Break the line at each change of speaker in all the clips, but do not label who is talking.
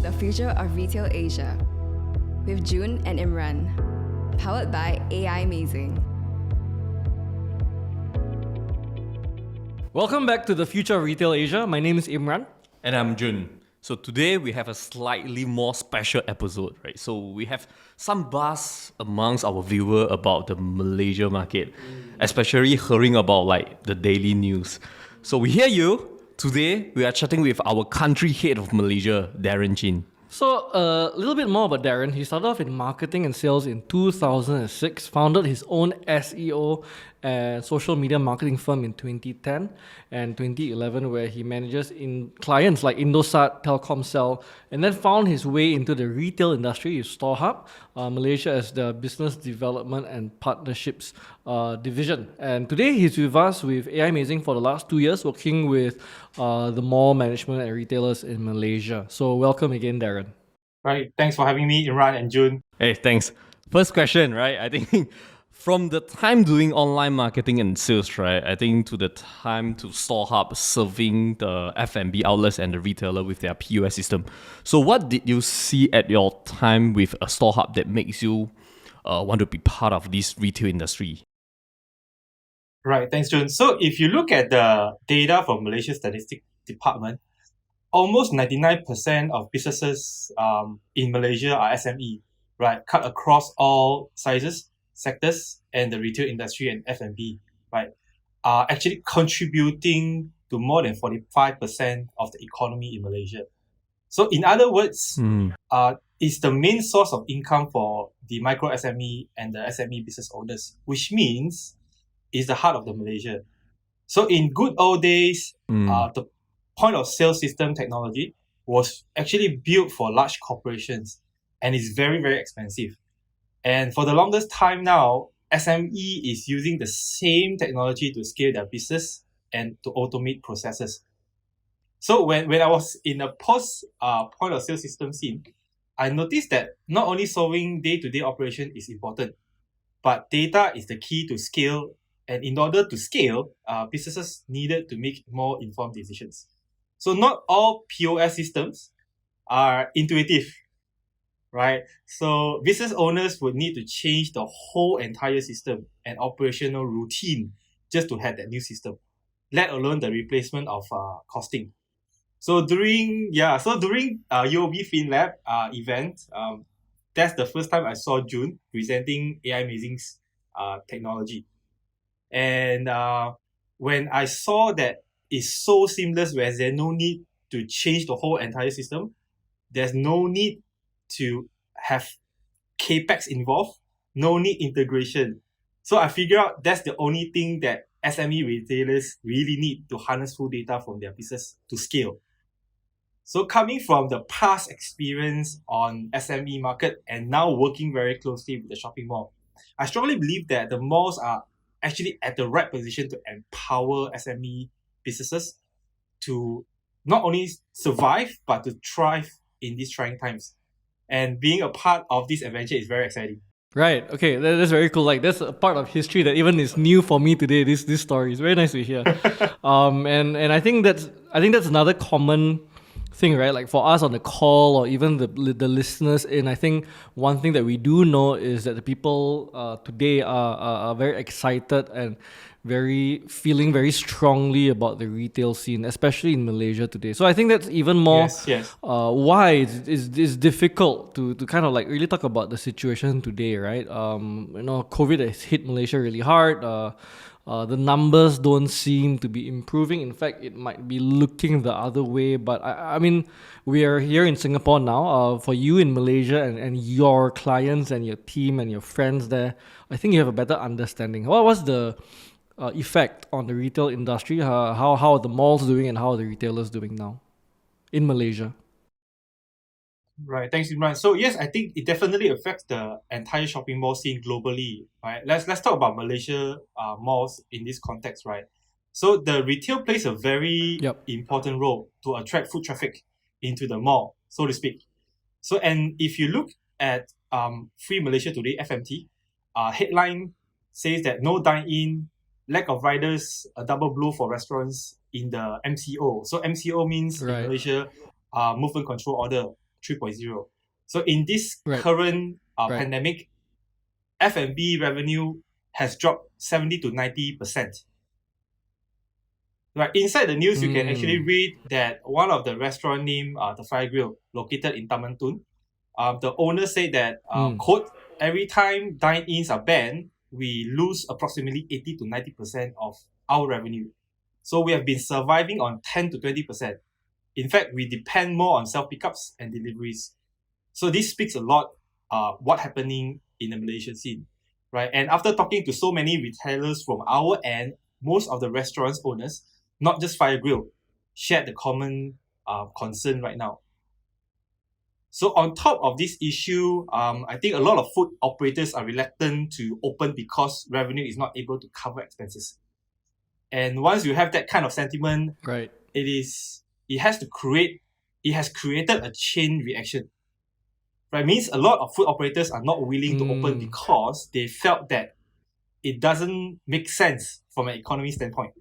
The Future of Retail Asia with Jun and Imran, powered by Aimazing.
Welcome back to the Future of Retail Asia. My name is Imran.
And I'm Jun. So today we have a slightly more special episode, right? So we have some buzz amongst our viewer about the Malaysia market, especially hearing about like the daily news. So we hear you. Today we are chatting with our country head of Malaysia, Darren Chin.
So a little bit more about Darren. He started off in marketing and sales in 2006, founded his own SEO and social media marketing firm in 2010 and 2011, where he manages in clients like Indosat, Telkomsel, and then found his way into the retail industry with StoreHub, Malaysia as the business development and partnerships division. And today he's with us with Aimazing for the last 2 years, working with the mall management and retailers in Malaysia. So welcome again, Darren.
Right. Thanks for having me, Imran and Jun.
Hey, thanks. First question, right? I think from the time doing online marketing and sales, right? I think to the time to StoreHub serving the F&B outlets and the retailer with their POS system. So what did you see at your time with a StoreHub that makes you want to be part of this retail industry?
Right. Thanks, Jun. So if you look at the data from Malaysia Statistics Department, almost 99% of businesses in Malaysia are SME, right? Cut across all sizes, sectors, and the retail industry and F&B, right? Are actually contributing to more than 45% of the economy in Malaysia. So in other words, it's the main source of income for the micro SME and the SME business owners, which means it's the heart of the Malaysia. So in good old days, the point of sale system technology was actually built for large corporations and is very, very expensive. And for the longest time now, SME is using the same technology to scale their business and to automate processes. So when I was in a post point of sale system scene, I noticed that not only solving day-to-day operation is important, but data is the key to scale. And in order to scale, businesses needed to make more informed decisions. So not all POS systems are intuitive, right? So business owners would need to change the whole entire system and operational routine just to have that new system, let alone the replacement of costing. So during UOB FinLab event, that's the first time I saw Jun presenting Aimazing's technology. And when I saw that it's so seamless, where there's no need to change the whole entire system, there's no need to have capex involved, no need integration. So I figured out that's the only thing that SME retailers really need to harness full data from their business to scale. So coming from the past experience on SME market and now working very closely with the shopping mall, I strongly believe that the malls are actually at the right position to empower SME businesses to not only survive, but to thrive in these trying times. And being a part of this adventure is very exciting.
Right. Okay. That's very cool. Like that's a part of history that even is new for me today. This story is very nice to hear. And I think that's another common thing, right? Like for us on the call or even the listeners in, I think one thing that we do know is that the people today are very excited and feeling very strongly about the retail scene, especially in Malaysia today. So I think that's even more why it's difficult to kind of like really talk about the situation today, right? COVID has hit Malaysia really hard. The numbers don't seem to be improving. In fact, it might be looking the other way. But I mean, we are here in Singapore now. For you in Malaysia and your clients and your team and your friends there, I think you have a better understanding. What was the effect on the retail industry? How are the malls doing and how are the retailers doing now in Malaysia?
Right. Thanks, Imran. So yes, I think it definitely affects the entire shopping mall scene globally. Right. Let's talk about Malaysia malls in this context, right? So the retail plays a very important role to attract foot traffic into the mall, so to speak. So and if you look at Free Malaysia Today (FMT), headline says that no dine-in, lack of riders, a double blow for restaurants in the MCO. So MCO means in Malaysia, movement control order. 3.0. So in this
Right.
current
Right.
pandemic, F&B revenue has dropped 70 to 90%. Right, inside the news, you can actually read that one of the restaurant named the Fire Grill, located in Taman Tun, the owner said that, quote, every time dine-ins are banned, we lose approximately 80 to 90% of our revenue. So we have been surviving on 10 to 20%. In fact, we depend more on self-pickups and deliveries. So this speaks a lot what happening in the Malaysian scene, right? And after talking to so many retailers from our end, most of the restaurants owners, not just Fire Grill, shared the common concern right now. So on top of this issue, I think a lot of food operators are reluctant to open because revenue is not able to cover expenses. And once you have that kind of sentiment,
Right.
it has created a chain reaction. Right? Means a lot of food operators are not willing to open because they felt that it doesn't make sense from an economy standpoint.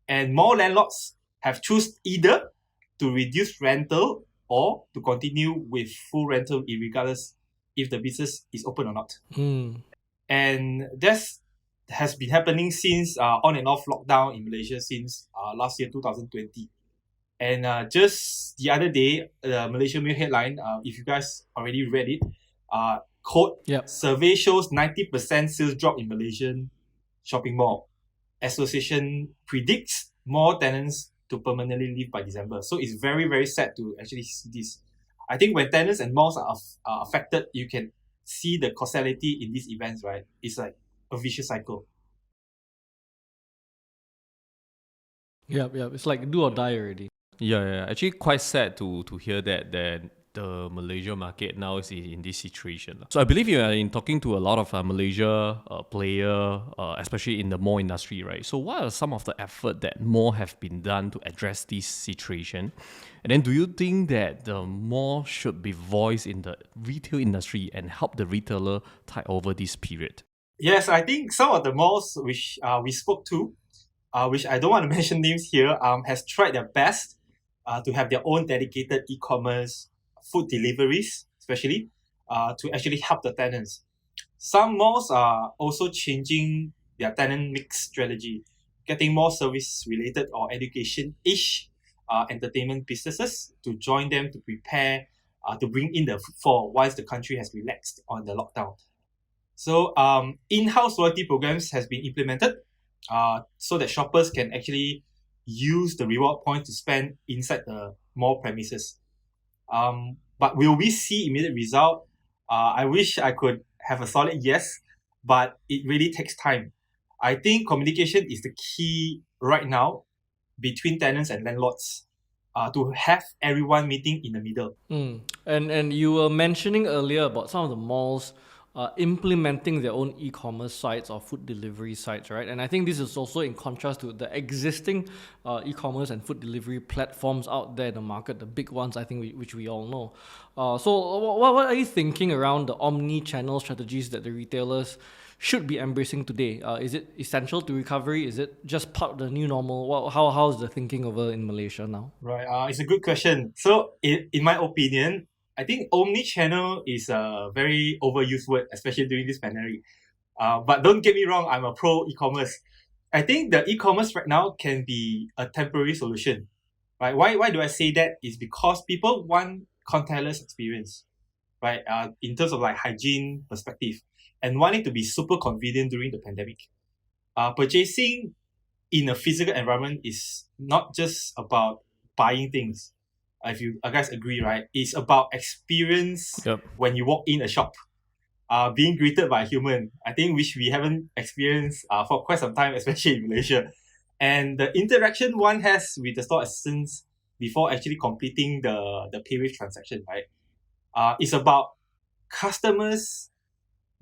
And more landlords have chosen either to reduce rental or to continue with full rental regardless if the business is open or not. And this has been happening since on and off lockdown in Malaysia since last year, 2020. And just the other day, the Malaysia Mail headline, if you guys already read it, quote, survey shows 90% sales drop in Malaysian shopping mall. Association predicts more tenants to permanently leave by December. So it's very, very sad to actually see this. I think when tenants and malls are affected, you can see the causality in these events, right? It's like a vicious cycle.
Yeah. It's like do or die already.
Yeah. Actually, quite sad to hear that the Malaysia market now is in this situation. So I believe you are in talking to a lot of Malaysia player, especially in the mall industry, right? So what are some of the effort that more have been done to address this situation? And then do you think that the more should be voiced in the retail industry and help the retailer tide over this period?
Yes, I think some of the malls which we spoke to, which I don't want to mention names here, has tried their best to have their own dedicated e-commerce food deliveries, especially to actually help the tenants. Some malls are also changing their tenant mix strategy, getting more service-related or education-ish entertainment businesses to join them to prepare to bring in the footfall once the country has relaxed on the lockdown. So in-house loyalty programs has been implemented so that shoppers can actually use the reward points to spend inside the mall premises. But will we see immediate result? I wish I could have a solid yes, but it really takes time. I think communication is the key right now between tenants and landlords to have everyone meeting in the middle.
And you were mentioning earlier about some of the malls implementing their own e-commerce sites or food delivery sites, right? And I think this is also in contrast to the existing e-commerce and food delivery platforms out there in the market, the big ones, I think, which we all know. So what are you thinking around the omni-channel strategies that the retailers should be embracing today? Is it essential to recovery? Is it just part of the new normal? How is the thinking over in Malaysia now?
Right, it's a good question. So in my opinion, I think omni-channel is a very overused word, especially during this pandemic. But don't get me wrong, I'm a pro e-commerce. I think the e-commerce right now can be a temporary solution. Right? Why do I say that? Is because people want contactless experience, right? In terms of like hygiene perspective, and want it to be super convenient during the pandemic. Purchasing in a physical environment is not just about buying things. If you guys agree, right? It's about experience when you walk in a shop, being greeted by a human. I think which we haven't experienced for quite some time, especially in Malaysia. And the interaction one has with the store assistants before actually completing the PayWave transaction, right? It's about customers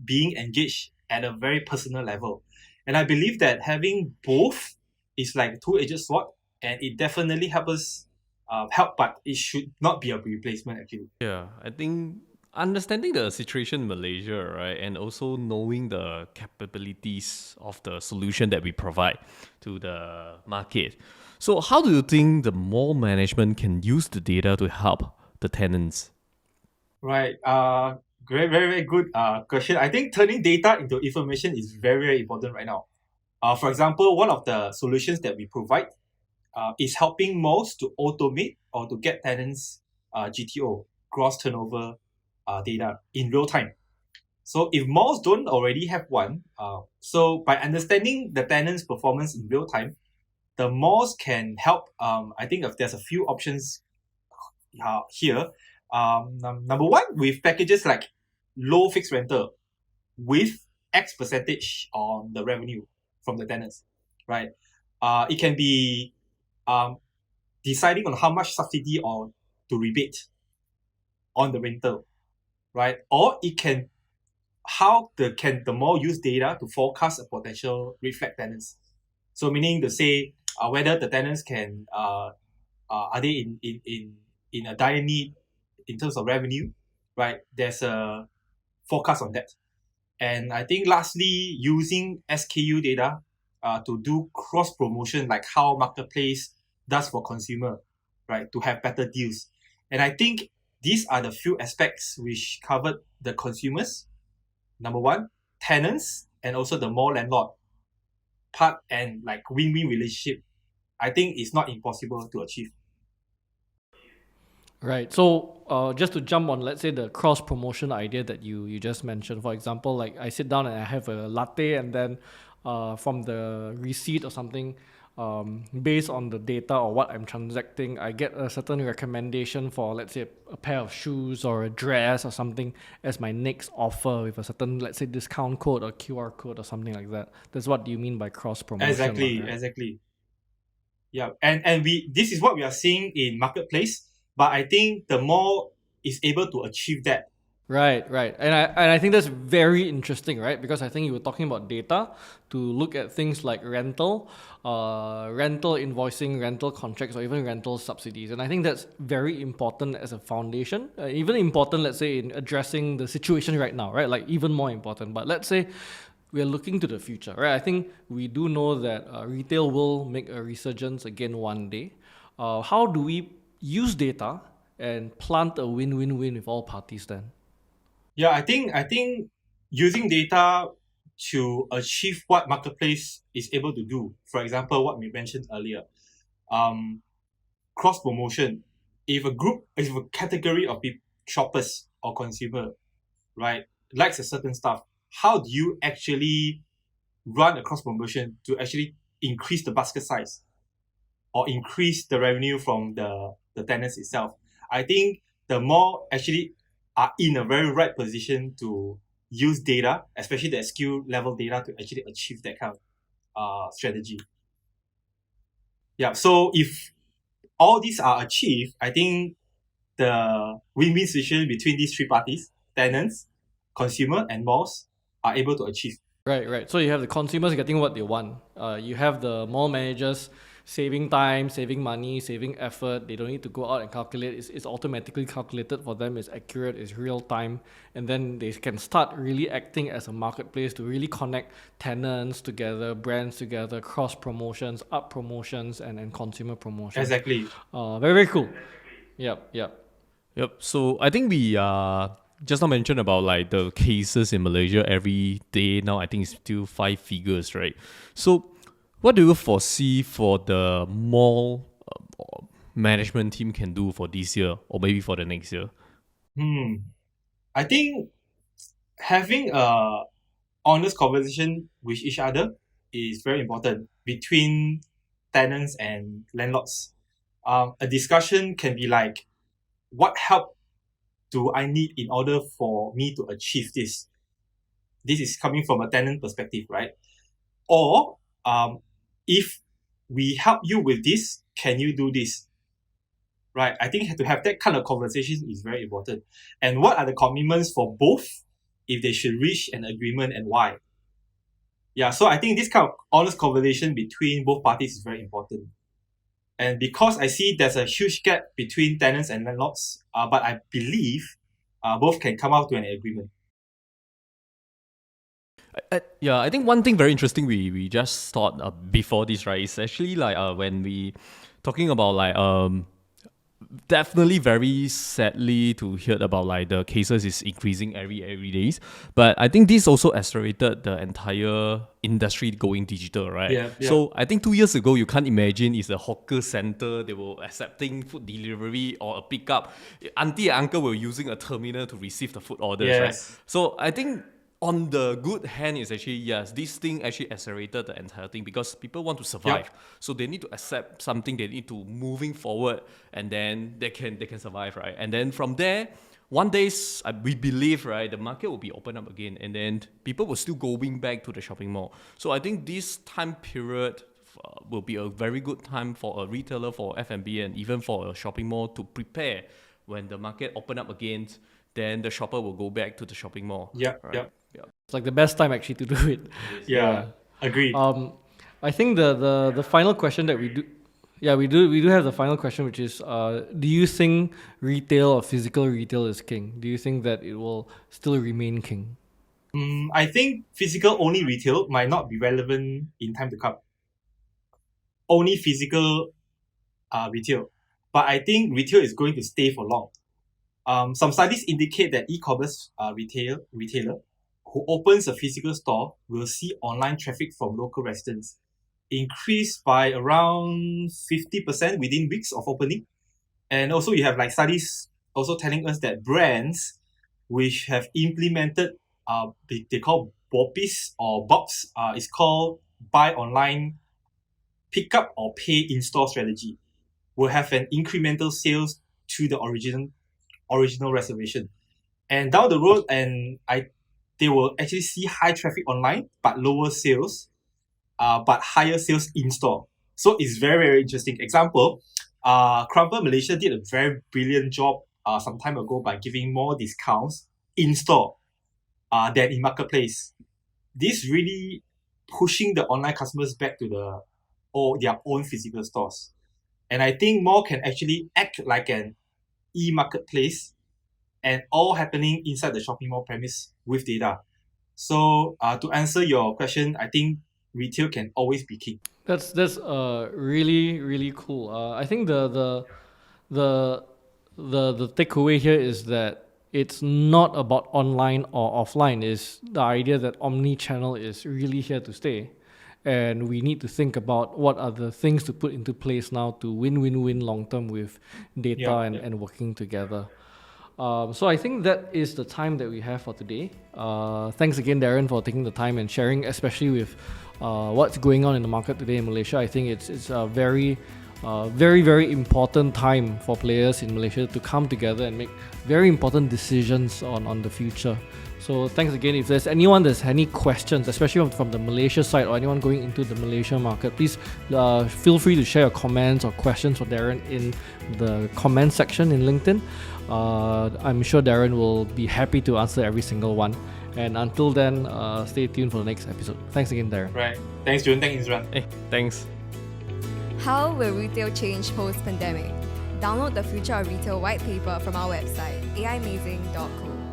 being engaged at a very personal level. And I believe that having both is like a two-edged sword, and it definitely helps us help, but it should not be a replacement actually.
Yeah, I think understanding the situation in Malaysia, right, and also knowing the capabilities of the solution that we provide to the market. So how do you think the mall management can use the data to help the tenants?
Right. Very, very, very good question. I think turning data into information is very, very important right now. For example, one of the solutions that we provide is helping malls to automate or to get tenants GTO, gross turnover data in real time. So if malls don't already have one, so by understanding the tenants' performance in real time, the malls can help. I think if there's a few options here. Number one, with packages like low fixed rental with X percentage on the revenue from the tenants, right? It can be deciding on how much subsidy or to rebate on the rental, right? Or it can can the mall use data to forecast a potential red flag tenants. So meaning to say whether the tenants can are they in a dire need in terms of revenue, right? There's a forecast on that. And I think lastly, using SKU data to do cross promotion, like how marketplace does for consumer, right? To have better deals. And I think these are the few aspects which covered the consumers, number one, tenants, and also the mall landlord part, and like win-win relationship. I think it's not impossible to achieve.
Right. So just to jump on, let's say the cross promotion idea that you just mentioned. For example, like I sit down and I have a latte, and then from the receipt or something, based on the data or what I'm transacting, I get a certain recommendation for, let's say, a pair of shoes or a dress or something as my next offer with a certain, let's say, discount code or QR code or something like that. That's what you mean by cross promotion.
Exactly. Yeah, and this is what we are seeing in marketplace. But I think the mall is able to achieve that.
Right. And I think that's very interesting, right? Because I think you were talking about data to look at things like rental invoicing, rental contracts, or even rental subsidies. And I think that's very important as a foundation, even important, let's say, in addressing the situation right now, right? Like even more important. But let's say we're looking to the future, right? I think we do know that retail will make a resurgence again one day. How do we use data and plant a win-win-win with all parties then?
Yeah, I think using data to achieve what marketplace is able to do. For example, what we mentioned earlier, cross promotion. If a category of shoppers or consumer, right, likes a certain stuff, how do you actually run a cross promotion to actually increase the basket size or increase the revenue from the tenants itself? I think the more actually are in a very right position to use data, especially the SKU level data, to actually achieve that kind of strategy. Yeah, so if all these are achieved, I think the win-win situation between these three parties, tenants, consumer, and malls, are able to achieve.
Right. So you have the consumers getting what they want. You have the mall managers saving time, saving money, saving effort. They don't need to go out and calculate. It's automatically calculated for them. It's accurate. It's real time. And then they can start really acting as a marketplace to really connect tenants together, brands together, cross promotions, up promotions, and consumer promotions.
Exactly.
Very, very cool. Yep.
So I think we just now mentioned about like the cases in Malaysia every day now. I think it's still 5 figures, right? So what do you foresee for the mall management team can do for this year or maybe for the next year?
I think having a honest conversation with each other is very important between tenants and landlords. A discussion can be like, what help do I need in order for me to achieve this? This is coming from a tenant perspective, right? Or if we help you with this, can you do this? Right? I think to have that kind of conversation is very important. And what are the commitments for both if they should reach an agreement and why? Yeah, so I think this kind of honest conversation between both parties is very important. And because I see there's a huge gap between tenants and landlords, but I believe both can come out to an agreement.
I think one thing very interesting we just thought before this, right, is actually like when we talking about like definitely very sadly to hear about like the cases is increasing every days. But I think this also accelerated the entire industry going digital, right?
Yeah.
So I think 2 years ago, you can't imagine it's a hawker center. They were accepting food delivery or a pickup. Auntie and uncle were using a terminal to receive the food orders,
Yes.
right? So I think on the good hand is actually, yes, this thing actually accelerated the entire thing because people want to survive. So they need to accept something, they need to moving forward, and then they can survive, right? And then from there, one day we believe, right, the market will be open up again, and then people will still going back to the shopping mall. So I think this time period will be a very good time for a retailer, for F&B, and even for a shopping mall to prepare when the market open up again. Then the shopper will go back to the shopping mall.
Yeah.
It's like the best time actually to do it.
Yeah. Agreed.
I think the final question that we do have the final question, which is do you think retail or physical retail is king? Do you think that it will still remain king?
I think physical only retail might not be relevant in time to come. Only physical retail. But I think retail is going to stay for long. Some studies indicate that e-commerce retailer who opens a physical store will see online traffic from local residents increase by around 50% within weeks of opening. And also you have like studies also telling us that brands which have implemented they call BOPIS or BOPS, is called buy online, pick up or pay in-store strategy, will have an incremental sales to the original reservation. And down the road, they will actually see high traffic online, but lower sales, but higher sales in store. So it's very, very interesting. Example, Crumble Malaysia did a very brilliant job some time ago by giving more discounts in store than in marketplace. This really pushing the online customers back to their own physical stores. And I think more can actually act like an e-marketplace, and all happening inside the shopping mall premise with data. So to answer your question, I think retail can always be king.
That's really really cool. I think the takeaway here is that it's not about online or offline. It's the idea that omni-channel is really here to stay, and we need to think about what are the things to put into place now to win long term with data and working together. So I think that is the time that we have for today. Thanks again, Darren, for taking the time and sharing, especially with what's going on in the market today in Malaysia. I think it's a very important time for players in Malaysia to come together and make very important decisions on the future. So thanks again. If there's anyone that's any questions, especially from the Malaysia side or anyone going into the Malaysia market, please feel free to share your comments or questions for Darren in the comment section in LinkedIn. I'm sure Darren will be happy to answer every single one. And until then, stay tuned for the next episode. Thanks again, Darren.
Right. Thanks, Jun. Thanks, Imran.
Hey, thanks.
How will retail change post-pandemic? Download the Future of Retail white paper from our website, aimazing.co.